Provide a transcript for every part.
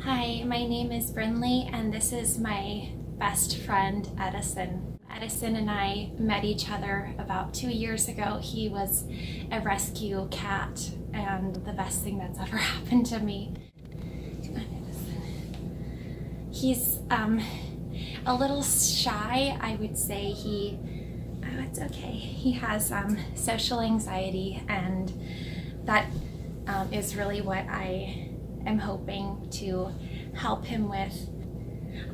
Hi, my name is Brynlee and this is my best friend Edison. Edison and I met each other about 2 years ago. He was a rescue cat and the best thing that's ever happened to me. Come on, Edison. He's a little shy, I would say. It's okay. He has social anxiety, and that is really what I am hoping to help him with.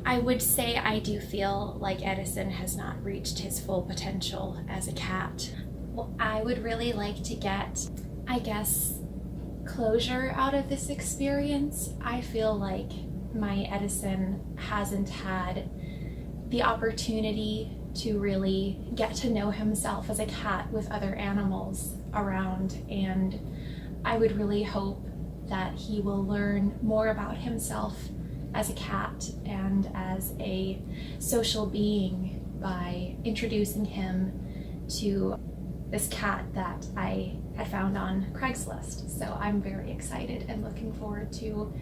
I would say I do feel like Edison has not reached his full potential as a cat. Well, I would really like to get, I guess, closure out of this experience. I feel like my Edison hasn't had the opportunity to really get to know himself as a cat with other animals around, and I would really hope that he will learn more about himself as a cat and as a social being by introducing him to this cat that I had found on Craigslist. So I'm very excited and looking forward to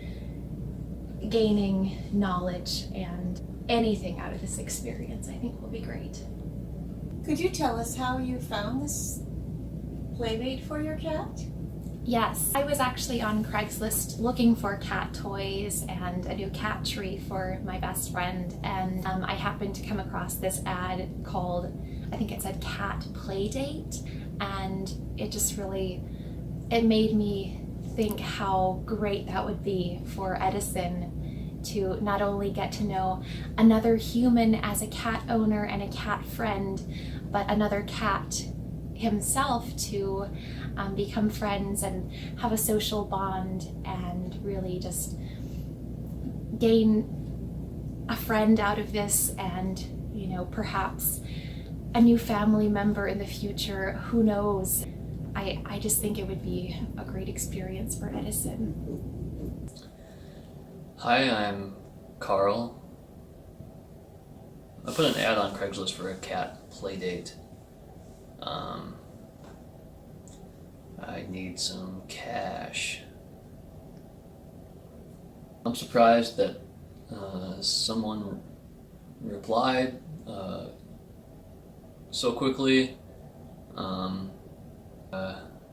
gaining knowledge, and anything out of this experience I think will be great. Could you tell us how you found this playmate for your cat? Yes, I was actually on Craigslist looking for cat toys and a new cat tree for my best friend, and I happened to come across this ad called, I think it said Cat Playdate, and it just really, it made me think how great that would be for Edison to not only get to know another human as a cat owner and a cat friend, but another cat himself to become friends and have a social bond and really just gain a friend out of this, and perhaps a new family member in the future, who knows. I just think it would be a great experience for Edison. Hi, I'm Karl. I put an ad on Craigslist for a cat playdate. I need some cash. I'm surprised that someone replied so quickly.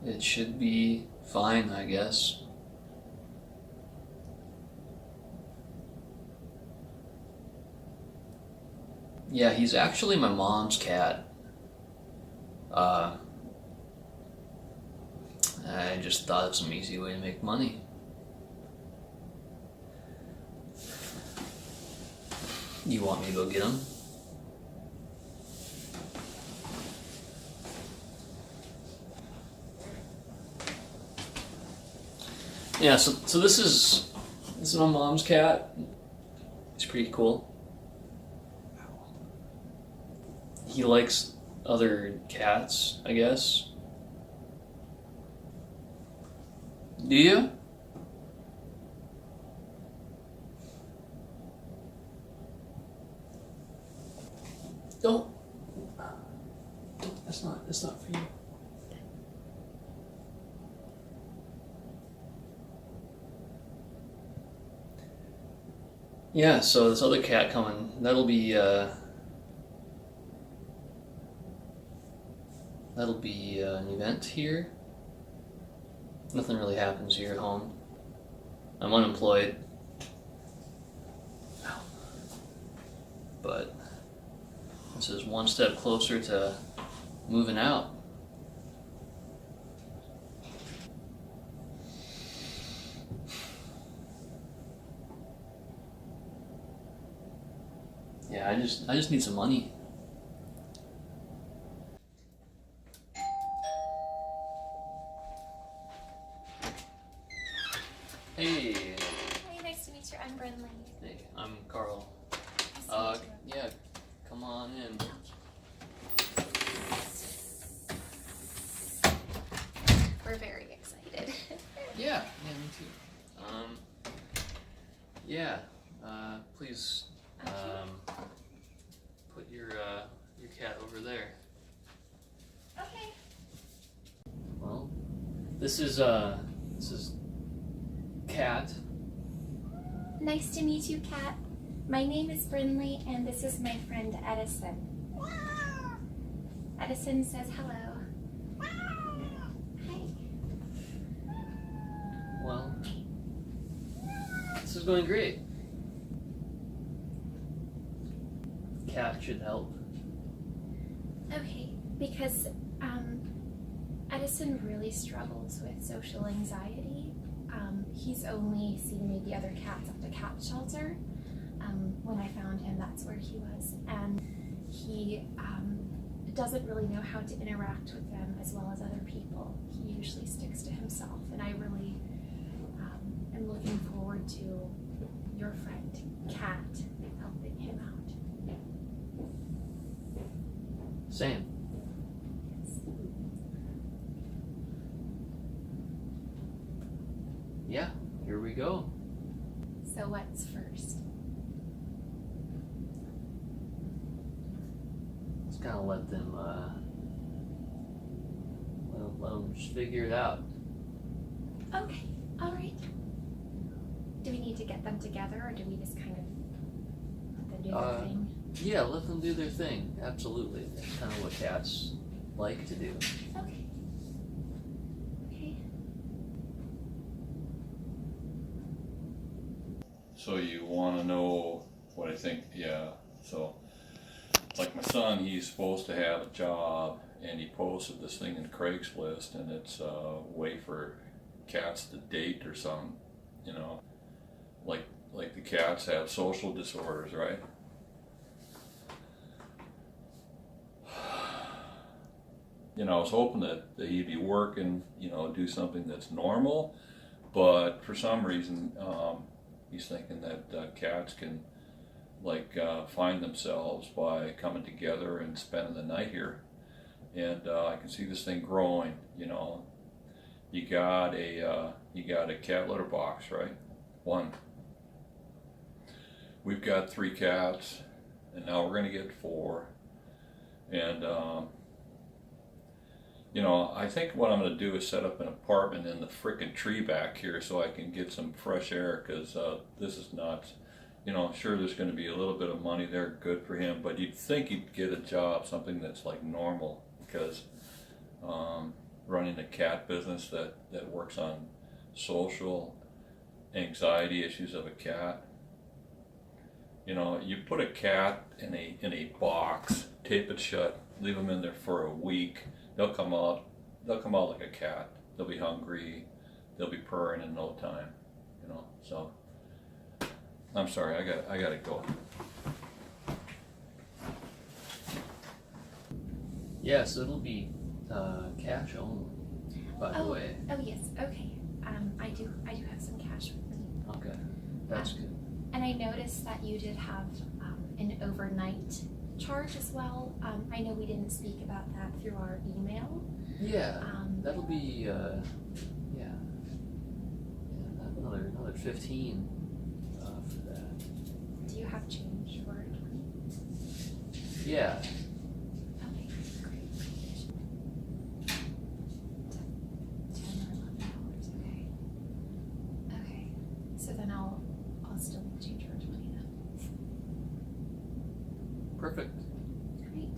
It should be fine, I guess. Yeah, he's actually my mom's cat. I just thought of some easy way to make money. You want me to go get him? Yeah, so this is my mom's cat. He's pretty cool. He likes other cats, I guess. Do you? Don't. That's not for you. Yeah, so this other cat coming, that'll be an event here. Nothing really happens here at home. I'm unemployed. But this is one step closer to moving out. Yeah, I just need some money. Hey. Hey, nice to meet you. I'm Brynlee. Hey, I'm Karl. Nice to meet you. Yeah, come on in. We're very excited. Yeah, me too. Yeah, please, put your cat over there. Okay. Well, this is Cat. Nice to meet you, Kat. My name is Brynlee, and this is my friend Edison. Edison says hello. Hi. Well, this is going great. Cat should help. Okay, because Edison really struggles with social anxiety. He's only seen maybe other cats at the cat shelter. When I found him, that's where he was. And he doesn't really know how to interact with them as well as other people. He usually sticks to himself. And I really am looking forward to your friend, Kat, helping him out. Same. Yeah, here we go. So what's first? Just kind of let them just figure it out. Okay, all right. Do we need to get them together, or do we just kind of let them do their thing? Yeah, let them do their thing. Absolutely. That's kind of what cats like to do. Okay. Okay. So you want to know what I think? Yeah. So, like my son, he's supposed to have a job, and he posted this thing in Craigslist, and it's a way for cats to date or something. You know, like the cats have social disorders, right? You know, I was hoping that he'd be working, you know, do something that's normal, but for some reason, he's thinking that cats can, find themselves by coming together and spending the night here. And I can see this thing growing. You know, you got a cat litter box, right? One. We've got 3 cats, and now we're gonna get 4. And you know, I think what I'm going to do is set up an apartment in the frickin' tree back here so I can get some fresh air, because this is nuts. You know, sure, there's going to be a little bit of money there, good for him, but you'd think he'd get a job, something that's like normal, because running a cat business that works on social anxiety issues of a cat. You know, you put a cat in a box, tape it shut, leave them in there for a week. They'll come out like a cat. They'll be hungry. They'll be purring in no time. You know. So I'm sorry. I gotta go. Yeah, so it'll be cash only, by the way. Oh yes. Okay. I do have some cash with me. Okay, that's good. And I noticed that you did have an overnight charge as well. I know we didn't speak about that through our email. Yeah, that'll be another 15 for that. Do you have change for it? Yeah. Okay, great. $10 or $11. Okay. So then I'll still need change for 20 then. Perfect. Great.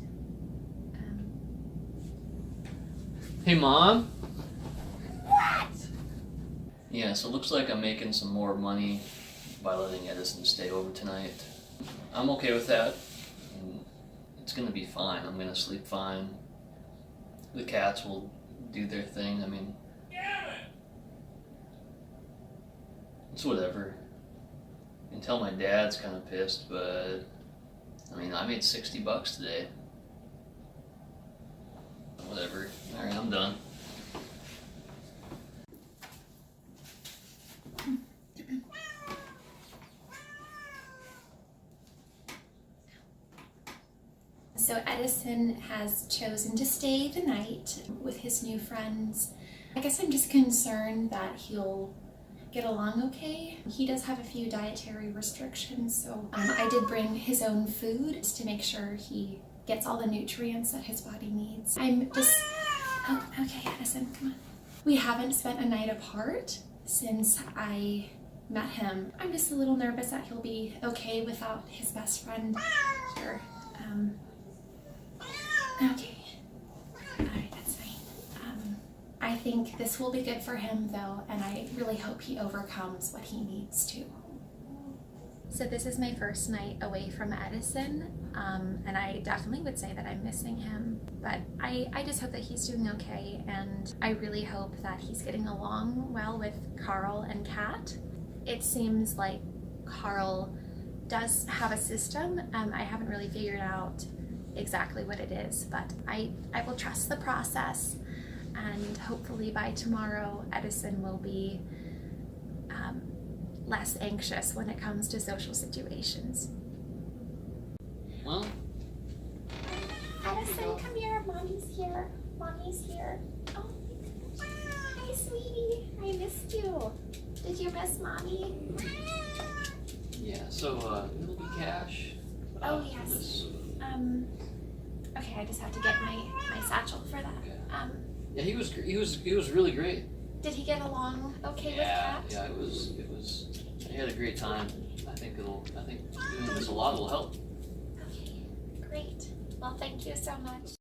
Hey, Mom. What? Yeah, so it looks like I'm making some more money by letting Edison stay over tonight. I'm okay with that. It's gonna be fine. I'm gonna sleep fine. The cats will do their thing. I mean, it's whatever. You can tell my dad's kind of pissed, but I mean, I made $60 today. Whatever. Alright, I'm done. So Edison has chosen to stay the night with his new friends. I guess I'm just concerned that he'll get along okay. He does have a few dietary restrictions, so I did bring his own food just to make sure he gets all the nutrients that his body needs. Oh, okay, Edison, come on. We haven't spent a night apart since I met him. I'm just a little nervous that he'll be okay without his best friend here. Okay. Alright, that's fine. I think this will be good for him though, and I really hope he overcomes what he needs to. So this is my first night away from Edison, and I definitely would say that I'm missing him, but I just hope that he's doing okay, and I really hope that he's getting along well with Karl and Kat. It seems like Karl does have a system. I haven't really figured out exactly what it is, but I will trust the process, and hopefully by tomorrow Edison will be less anxious when it comes to social situations. Well, Edison, come here. Mommy's here. Mommy's here. Oh, hi, sweetie. I missed you. Did you miss Mommy? yeah, so it'll be cash. Oh, for yes. this. Okay, I just have to get my satchel for that. Okay. Yeah, he was really great. Did he get along okay with Yeah, Kat? yeah, it was. I had a great time. I think doing this a lot will help. Okay, great. Well, thank you so much.